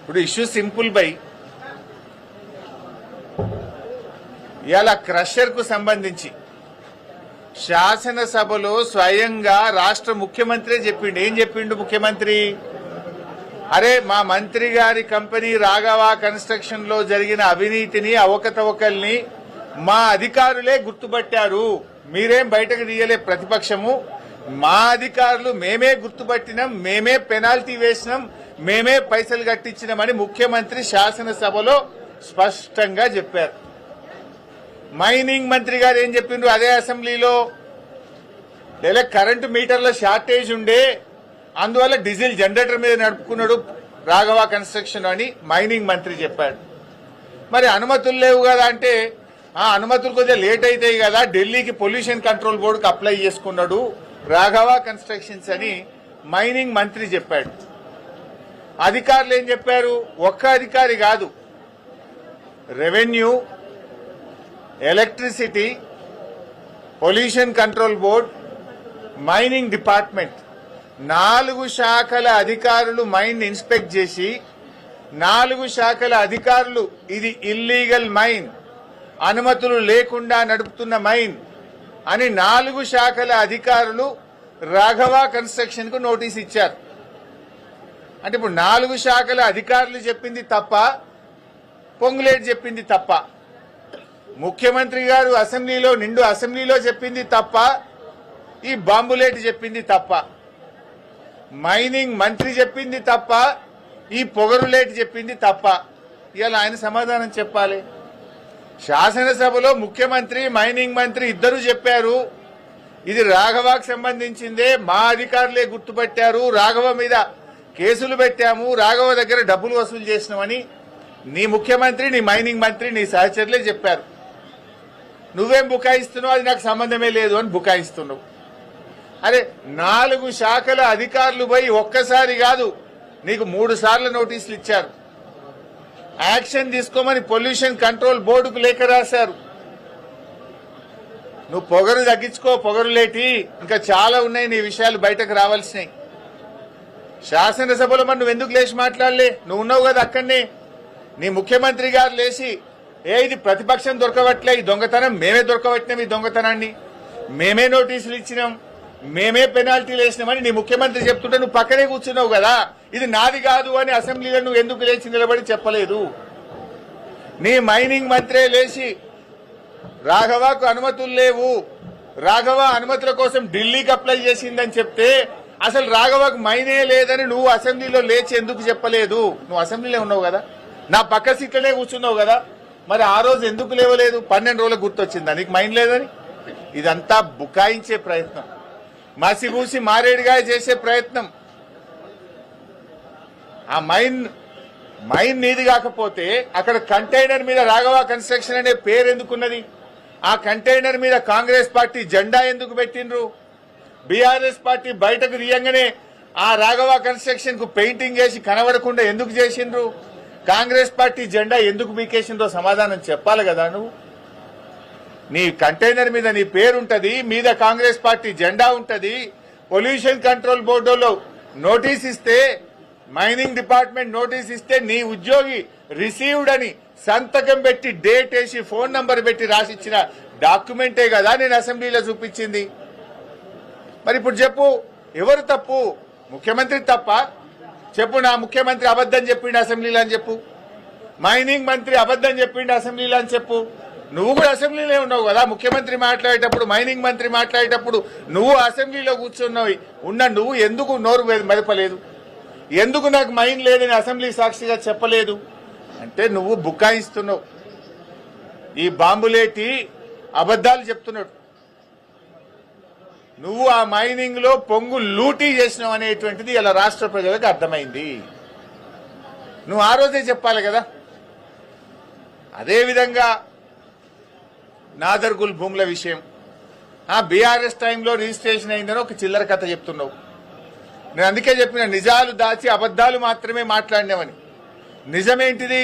ఇప్పుడు issue simple by ఇవాళ crusher కు సంబంధించి శాసనసభలో స్వయంగా రాష్ట్ర ముఖ్యమంత్రి చెప్పిండు. ఏం చెప్పిండు ముఖ్యమంత్రి? అరే మా మంత్రి గారి కంపెనీ రాఘవ కన్స్ట్రక్షన్ లో జరిగిన అవినీతిని అవకతవకల్ని మా అధికారులే గుర్తుపట్టారు, మీరేం బయటకు తీయలే ప్రతిపక్షము, మా అధికారులు మేమే గుర్తుపట్టినాం, మేమే పెనాల్టీ వేసినాం, మేమే పైసలు కట్టించినామని ముఖ్యమంత్రి శాసనసభలో స్పష్టంగా చెప్పారు. మైనింగ్ మంత్రి గారు ఏం చెప్పిండ్రు అదే అసెంబ్లీలో? లేదా కరెంటు మీటర్ల షార్టేజ్ ఉండే అందువల్ల డీజిల్ జనరేటర్ మీద నడుపుకున్నాడు రాఘవ కన్స్ట్రక్షన్ అని మైనింగ్ మంత్రి చెప్పాడు. మరి అనుమతులు లేవు కదా అంటే ఆ అనుమతులు కొద్దిగా లేట్ అవుతాయి కదా, ఢిల్లీకి పొల్యూషన్ కంట్రోల్ బోర్డుకి అప్లై చేసుకున్నాడు రాఘవ కన్స్ట్రక్షన్స్ అని మైనింగ్ మంత్రి చెప్పాడు. అధికారులు ఏం చెప్పారు? ఒక్క అధికారి కాదు, revenue, electricity, pollution control board, mining department 4 శాఖల అధికారులు మైన్ ఇన్స్పెక్ట్ చేసి 4 శాఖల అధికారులు ఇది ఇల్లీగల్ మైన్, అనుమతులు లేకుండా నడుపుతున్న మైన్ అని 4 శాఖల అధికారులు రాఘవ కన్స్ట్రక్షన్ కు నోటీస్ ఇచ్చారు. అంటే ఇప్పుడు 4 శాఖల అధికారులు చెప్పింది తప్ప, పొంగులేటి చెప్పింది తప్ప, ముఖ్యమంత్రి గారు అసెంబ్లీలో నిండు అసెంబ్లీలో చెప్పింది తప్ప, ఈ బాంబులేటి చెప్పింది తప్ప, మైనింగ్ మంత్రి చెప్పింది తప్ప, ఈ పొగరులేటి చెప్పింది తప్ప. ఇవాళ ఆయన సమాధానం చెప్పాలి. శాసనసభలో ముఖ్యమంత్రి మైనింగ్ మంత్రి ఇద్దరు చెప్పారు ఇది రాఘవకు సంబంధించిందే, మా అధికారులే గుర్తుపట్టారు, రాఘవ మీద కేసులు పెట్టాము, రాఘవ దగ్గర డబ్బులు వసూలు చేసినామని నీ ముఖ్యమంత్రి, నీ మైనింగ్ మంత్రి, నీ సహచరులే చెప్పారు. నువ్వేం బుకాయిస్తున్నావు, అది నాకు సంబంధమే లేదు అని బుకాయిస్తున్నావు. అరే 4 శాఖల అధికారులు పోయి ఒక్కసారి కాదు నీకు 3 సార్లు నోటీసులు ఇచ్చారు. యాక్షన్ తీసుకోమని పొల్యూషన్ కంట్రోల్ బోర్డుకు లేఖ రాశారు. నువ్వు పొగరు తగ్గించుకో, పొగరులేటి, ఇంకా చాలా ఉన్నాయి నీ విషయాలు బయటకు రావాల్సినాయి. శాసనసభలో మరి నువ్వు ఎందుకు లేచి మాట్లాడలే? నువ్వు ఉన్నావు కదా అక్కడనే. నీ ముఖ్యమంత్రి గారు లేచి ఇది ప్రతిపక్షం దొరకబట్లే, ఈ దొంగతనం మేమే దొరకబట్టినాం, ఈ దొంగతనాన్ని మేమే నోటీసులు ఇచ్చినాం, మేమే పెనాల్టీలు వేసినామని నీ ముఖ్యమంత్రి చెప్తుంటే నువ్వు పక్కనే కూర్చున్నావు కదా. ఇది నాది కాదు అని అసెంబ్లీలో నువ్వు ఎందుకు లేచి నిలబడి చెప్పలేదు? నీ మైనింగ్ మంత్రే లేచి రాఘవకు అనుమతులు లేవు, రాఘవ అనుమతుల కోసం ఢిల్లీకి అప్లై చేసిందని చెప్తే అసలు రాఘవకు మైనే లేదని నువ్వు అసెంబ్లీలో లేచి ఎందుకు చెప్పలేదు? నువ్వు అసెంబ్లీలో ఉన్నావు కదా, నా పక్క సీట్లనే కూర్చున్నావు కదా, మరి ఆ రోజు ఎందుకు లేవలేదు? 12 రోజులకు గుర్తొచ్చిందా నీకు మైన్ లేదని? ఇదంతా బుకాయించే ప్రయత్నం, మసిగూసి మారేడుగా చేసే ప్రయత్నం. ఆ మైన్ నీది కాకపోతే అక్కడ కంటైనర్ మీద రాఘవ కన్స్ట్రక్షన్ అనే పేరు ఎందుకున్నది? ఆ కంటైనర్ మీద కాంగ్రెస్ పార్టీ జెండా ఎందుకు పెట్టిండ్రు? బీఆర్ఎస్ పార్టీ బయటకు తీయంగానే ఆ రాఘవ కన్స్ట్రక్షన్ కు పెయింటింగ్ చేసి కనబడకుండా ఎందుకు చేసిండ్రు? కాంగ్రెస్ పార్టీ జెండా ఎందుకు బీకేసిందో సమాధానం చెప్పాలి కదా. నువ్వు నీ కంటైనర్ మీద నీ పేరుంటది, మీద కాంగ్రెస్ పార్టీ జెండా ఉంటది, పొల్యూషన్ కంట్రోల్ బోర్డులో నోటీస్ ఇస్తే, మైనింగ్ డిపార్ట్మెంట్ నోటీస్ ఇస్తే నీ ఉద్యోగి రిసీవ్డ్ అని సంతకం పెట్టి డేట్ వేసి ఫోన్ నంబర్ పెట్టి రాసిచ్చిన డాక్యుమెంటే కదా నేను అసెంబ్లీలో చూపించింది. మరి ఇప్పుడు చెప్పు ఎవరు తప్పు? ముఖ్యమంత్రి తప్ప? చెప్పు, నా ముఖ్యమంత్రి అబద్దం చెప్పిండు అసెంబ్లీలో అని చెప్పు, మైనింగ్ మంత్రి అబద్దం చెప్పిండు అసెంబ్లీలో అని చెప్పు. నువ్వు కూడా అసెంబ్లీలో ఉన్నావు కదా, ముఖ్యమంత్రి మాట్లాడేటప్పుడు, మైనింగ్ మంత్రి మాట్లాడేటప్పుడు నువ్వు అసెంబ్లీలో కూర్చున్నావు. నువ్వు ఎందుకు నోరు మెదపలేదు? ఎందుకు నాకు మైన్ లేదని అసెంబ్లీ సాక్షిగా చెప్పలేదు? అంటే నువ్వు బుకాయిస్తున్నావు. ఈ బాంబులేటి అబద్దాలు చెప్తున్నాడు. నువ్వు ఆ మైనింగ్ లో పొంగు లూటీ చేసినావు అనేటువంటిది ఇలా రాష్ట్ర ప్రజలకు అర్థమైంది. నువ్వు ఆ రోజే చెప్పాలి కదా. అదేవిధంగా నాదర్గుల్ భూముల విషయం, ఆ బీఆర్ఎస్ టైంలో రిజిస్ట్రేషన్ అయిందని ఒక చిల్లర కథ చెప్తున్నావు. నేను అందుకే చెప్పిన నిజాలు దాచి అబద్దాలు మాత్రమే మాట్లాడినామని. నిజమేంటిది?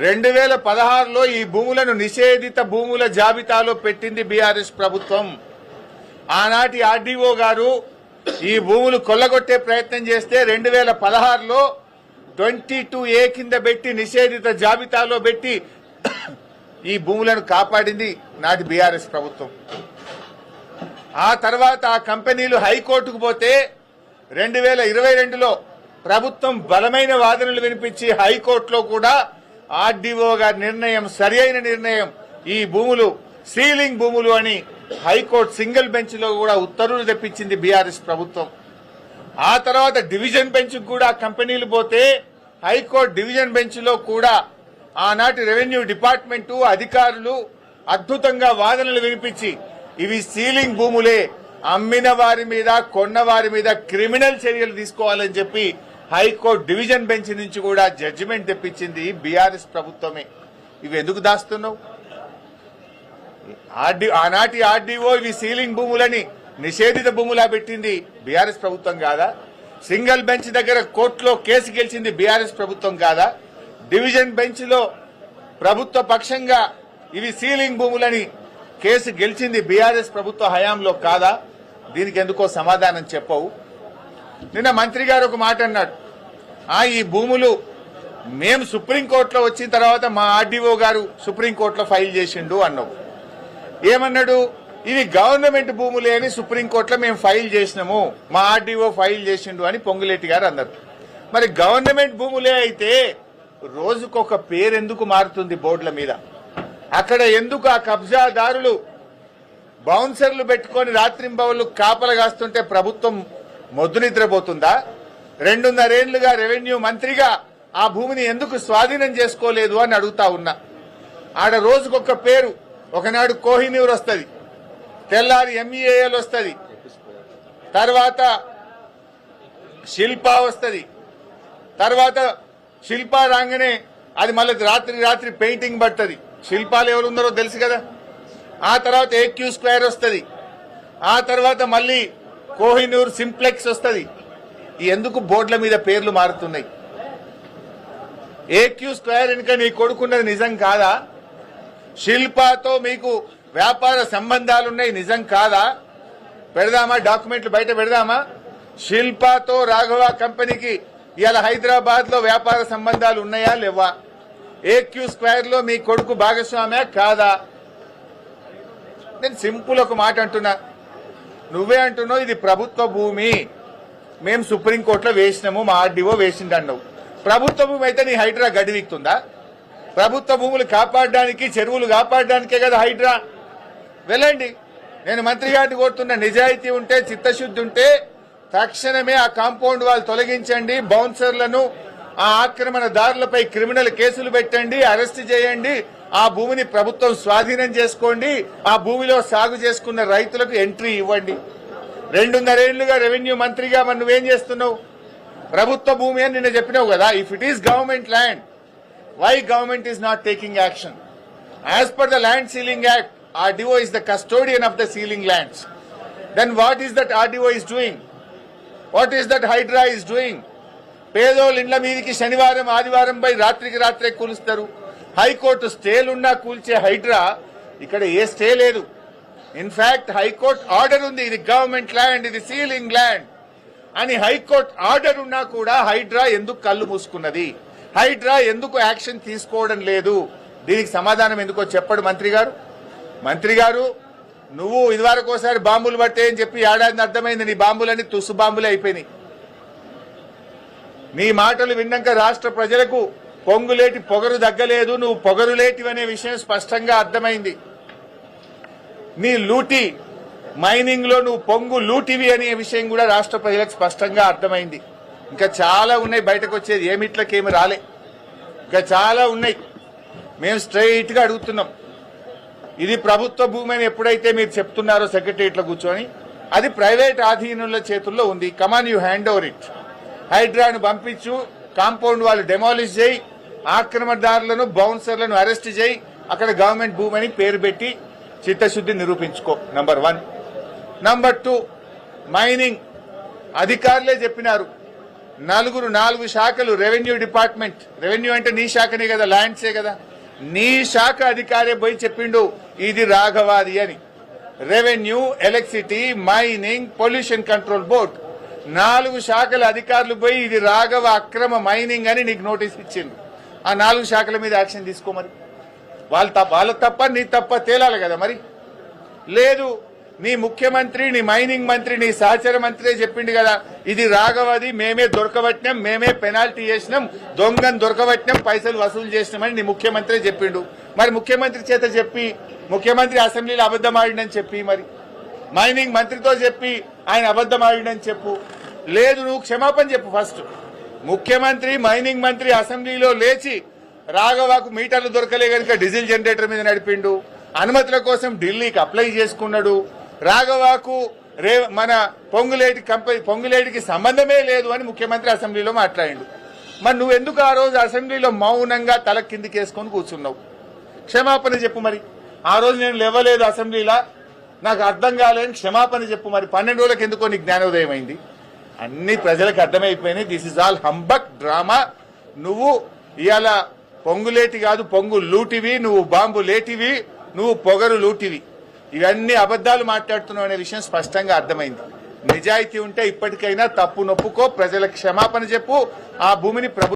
2016లో ఈ భూములను నిషేధిత భూముల జాబితాలో పెట్టింది బీఆర్ఎస్ ప్రభుత్వం. ఆనాటి ఆర్డీఓ గారు ఈ భూములు కొల్లగొట్టే ప్రయత్నం చేస్తే 2016లో 22A కింద పెట్టి నిషేధిత జాబితాలో పెట్టి ఈ భూములను కాపాడింది నాటి బీఆర్ఎస్ ప్రభుత్వం. ఆ తర్వాత ఆ కంపెనీలు హైకోర్టుకు పోతే 2022లో ప్రభుత్వం బలమైన వాదనలు వినిపించి హైకోర్టులో కూడా ఆర్డీఓ గారి నిర్ణయం సరియైన నిర్ణయం, ఈ భూములు సీలింగ్ భూములు అని హైకోర్టు సింగిల్ బెంచ్ లో కూడా ఉత్తర్వులు తెప్పించింది బీఆర్ఎస్ ప్రభుత్వం. ఆ తర్వాత డివిజన్ బెంచ్ కూడా కంపెనీలు పోతే హైకోర్టు డివిజన్ బెంచ్ లో కూడా ఆనాటి రెవెన్యూ డిపార్ట్మెంటు అధికారులు అద్భుతంగా వాదనలు వినిపించి ఇవి సీలింగ్ భూములే, అమ్మిన వారి మీద కొన్న వారి మీద క్రిమినల్ చర్యలు తీసుకోవాలని చెప్పి హైకోర్టు డివిజన్ బెంచ్ నుంచి కూడా జడ్జిమెంట్ తెప్పించింది బీఆర్ఎస్ ప్రభుత్వమే. ఇవి ఎందుకు దాస్తున్నావు? ఆనాటి ఆర్డీఓ ఇవి సీలింగ్ భూములని నిషేధిత భూములా పెట్టింది బీఆర్ఎస్ ప్రభుత్వం కాదా? సింగిల్ బెంచ్ దగ్గర కోర్టులో కేసు గెలిచింది బీఆర్ఎస్ ప్రభుత్వం కాదా? డివిజన్ బెంచ్ లో ప్రభుత్వ పక్షంగా ఇవి సీలింగ్ భూములని కేసు గెలిచింది బీఆర్ఎస్ ప్రభుత్వ హయాంలో కాదా? దీనికి ఎందుకో సమాధానం చెప్పవు. నిన్న మంత్రి గారు ఒక మాట అన్నాడు, ఈ భూములు మేము సుప్రీంకోర్టులో వచ్చిన తర్వాత మా ఆర్డీఓ గారు సుప్రీంకోర్టులో ఫైల్ చేసిండు అన్నావు. ఏమన్నాడు? ఇవి గవర్నమెంట్ భూములే అని సుప్రీంకోర్టులో మేము ఫైల్ చేసినాము, మా ఆర్డీఓ ఫైల్ చేసిండు అని పొంగులేటి గారు అన్నారు. మరి గవర్నమెంట్ భూములే అయితే రోజుకొక పేరు ఎందుకు మారుతుంది బోర్డుల మీద? అక్కడ ఎందుకు ఆ కబ్జాదారులు బౌన్సర్లు పెట్టుకుని రాత్రింబవళ్లు కాపలు కాస్తుంటే ప్రభుత్వం మొద్దు నిద్రపోతుందా? 2.5 ఏళ్లుగా రెవెన్యూ మంత్రిగా ఆ భూమిని ఎందుకు స్వాధీనం చేసుకోలేదు అని అడుగుతా ఉన్నా. ఆడ రోజుకొక పేరు, ఒకనాడు కోహినూర్ వస్తుంది, తెల్లారి ఎంఈఏఎల్ వస్తుంది, తర్వాత శిల్పా వస్తుంది, తర్వాత శిల్పా రాగానే అది మళ్ళీ రాత్రి పెయింటింగ్ పడుతుంది. శిల్పాలు ఎవరు ఉన్నారో తెలుసు కదా. ఆ తర్వాత ఏక్యూ స్క్వేర్ వస్తుంది, ఆ తర్వాత మళ్ళీ కోహినూర్ సింప్లెక్స్ వస్తుంది. ఎందుకు బోర్డుల మీద పేర్లు మారుతున్నాయి? ఏక్యూ స్క్వేర్ వెనుక నీ కొడుకున్నది నిజం కాదా? శిల్పాతో మీకు వ్యాపార సంబంధాలున్నాయి నిజం కాదా? పెడదామా, డాక్యుమెంట్లు బయట పెడదామా? శిల్పాతో రాఘవ కంపెనీకి ఇవాళ హైదరాబాద్ లో వ్యాపార సంబంధాలు ఉన్నాయా లేవా? ఏక్యూ స్క్వేర్ లో మీ కొడుకు భాగస్వామ్యా కాదా? నేను సింపుల్ ఒక మాట అంటున్నా, నువ్వే అంటున్నావు ఇది ప్రభుత్వ భూమి, మేము సుప్రీంకోర్టులో వేసినాము, మా ఆర్డీఓ వేసిండు అన్నావు. ప్రభుత్వ భూమి అయితే నీ హైడ్రా గడివిక్తుందా? ప్రభుత్వ భూములు కాపాడడానికి, చెరువులు కాపాడడానికే కదా హైడ్రా. వెళ్ళండి, నేను మంత్రి గారిని కోరుతున్న, నిజాయితీ ఉంటే, చిత్తశుద్ధి ఉంటే తక్షణమే ఆ కాంపౌండ్ వాళ్ళు తొలగించండి, బౌన్సర్లను, ఆ ఆక్రమణదారులపై క్రిమినల్ కేసులు పెట్టండి, అరెస్ట్ చేయండి, ఆ భూమిని ప్రభుత్వం స్వాధీనం చేసుకోండి, ఆ భూమిలో సాగు చేసుకున్న రైతులకు ఎంట్రీ ఇవ్వండి. 2.5 ఏళ్లుగా రెవెన్యూ మంత్రిగా మరి నువ్వేం చేస్తున్నావు? ప్రభుత్వ భూమి అని నిన్న చెప్పినావు కదా. If it is government land, why government is not taking action? As per the Land Ceiling Act, RDO is the custodian of the ceiling lands. Then what is that RDO is doing? What is that Hydra is doing? పేదోళ్ళ ఇండ్ల మీదకి శనివారం ఆదివారం పై రాత్రికి రాత్రే కూలుస్తారు. High court స్టేలున్నా కూల్చే Hydraa ఇక్కడ a stay లేదు. In fact high court order ఉంది, ఇది గవర్నమెంట్ ల్యాండ్, ఇది సీలింగ్ ల్యాండ్ అని హైకోర్టు ఆర్డర్ ఉన్నా కూడా హైడ్రా ఎందుకు కళ్ళు మూసుకున్నది? హైడ్రా ఎందుకు యాక్షన్ తీసుకోవడం లేదు? దీనికి సమాధానం ఎందుకో చెప్పడు మంత్రి గారు. మంత్రి గారు, నువ్వు ఇదివరకు ఒకసారి బాంబులు పట్టే అని చెప్పి ఏడాదిని అర్థమైంది, నీ బాంబులన్నీ తుస్సు బాంబులే అయిపోయినాయి. నీ మాటలు విన్నాక రాష్ట్ర ప్రజలకు పొంగులేటి పొగరు దగ్గలేదు, నువ్వు పొగరులేటివనే విషయం స్పష్టంగా అర్థమైంది. నీ లూటి మైనింగ్ లో నువ్వు పొంగు లూటివి అనే విషయం కూడా రాష్ట్ర ప్రజలకు స్పష్టంగా అర్థమైంది. ఇంకా చాలా ఉన్నాయి బయటకు వచ్చేది, ఏమిట్లకేమి రాలే, ఇంకా చాలా ఉన్నాయి. మేము స్ట్రైట్ గా అడుగుతున్నాం, ఇది ప్రభుత్వ భూమి అని ఎప్పుడైతే మీరు చెప్తున్నారో సెక్రటరియట్లో కూర్చొని, అది ప్రైవేట్ ఆధీనుల చేతుల్లో ఉంది. కమాన్, యూ హ్యాండ్ ఓవర్ ఇట్. హైడ్రాను పంపించు, కాంపౌండ్ వాళ్ళు డెమాలిష్ చేయి, ఆక్రమణదారులను బౌన్సర్లను అరెస్ట్ చేయి, అక్కడ గవర్నమెంట్ భూమి అని పేరు పెట్టి చిత్తశుద్ధి నిరూపించుకో. నంబర్ 1. నంబర్ 2, మైనింగ్ అధికారులే చెప్పినారు, 4 శాఖలు, రెవెన్యూ డిపార్ట్మెంట్, రెవెన్యూ అంటే నీ శాఖనే కదా, ల్యాండ్సే కదా, నీ శాఖ అధికారే పోయి చెప్పిండు ఇది రాఘవాది అని. Revenue, electricity, mining, pollution control board 4 శాఖల అధికారులు పోయి ఇది రాఘవ అక్రమ మైనింగ్ అని నీకు నోటీస్ ఇచ్చింది. ఆ 4 శాఖల మీద యాక్షన్ తీసుకో. మరి వాళ్ళ తప్ప నీ తప్ప తేలాలి కదా. మరి లేదు, నీ ముఖ్యమంత్రి, నీ మైనింగ్ మంత్రి, నీ సహచర మంత్రి చెప్పిండు కదా, ఇది రాఘవది, మేమే దొరకబట్టినాం, మేమే పెనాల్టీ చేసినాం, దొంగను దొరకబట్టినాం, పైసలు వసూలు చేసినామని నీ ముఖ్యమంత్రి చెప్పిండు. మరి ముఖ్యమంత్రి చేత చెప్పి, ముఖ్యమంత్రి అసెంబ్లీలో అబద్ధం ఆడిండని చెప్పి, మరి మైనింగ్ మంత్రితో చెప్పి ఆయన అబద్ధం ఆడిండని చెప్పు. లేదు, నువ్వు క్షమాపణ చెప్పు. ఫస్ట్ ముఖ్యమంత్రి, మైనింగ్ మంత్రి అసెంబ్లీలో లేచి రాఘవకు మీటర్లు దొరకలే కనుక డీజిల్ జనరేటర్ మీద నడిపిండు, అనుమతుల కోసం ఢిల్లీకి అప్లై చేసుకున్నాడు, రాఘవకు మన పొంగులేటికి సంబంధమే లేదు అని ముఖ్యమంత్రి అసెంబ్లీలో మాట్లాడిండు. మరి నువ్వెందుకు ఆ రోజు అసెంబ్లీలో మౌనంగా తల కిందికేసుకొని కూర్చున్నావు? క్షమాపణ చెప్పు. మరి ఆ రోజు నేను లేవలేదు అసెంబ్లీలో, నాకు అర్థం కాలేని క్షమాపణ చెప్పు. మరి 12 రోజులకు ఎందుకో నీకు జ్ఞానోదయం అయింది. అన్ని ప్రజలకు అర్థమైపోయినాయి. This is all humbug drama. నువ్వు ఇవాళ పొంగులేటి కాదు, పొంగు లూటివి, నువ్వు బాంబు లేటివి, నువ్వు పొగరు లూటివి, ఇవన్నీ అబద్దాలు మాట్లాడుతున్నావు అనే విషయం స్పష్టంగా అర్థమైంది. నిజాయితీ ఉంటే ఇప్పటికైనా తప్పు నొప్పుకో, ప్రజలకు క్షమాపణ చెప్పు, ఆ భూమిని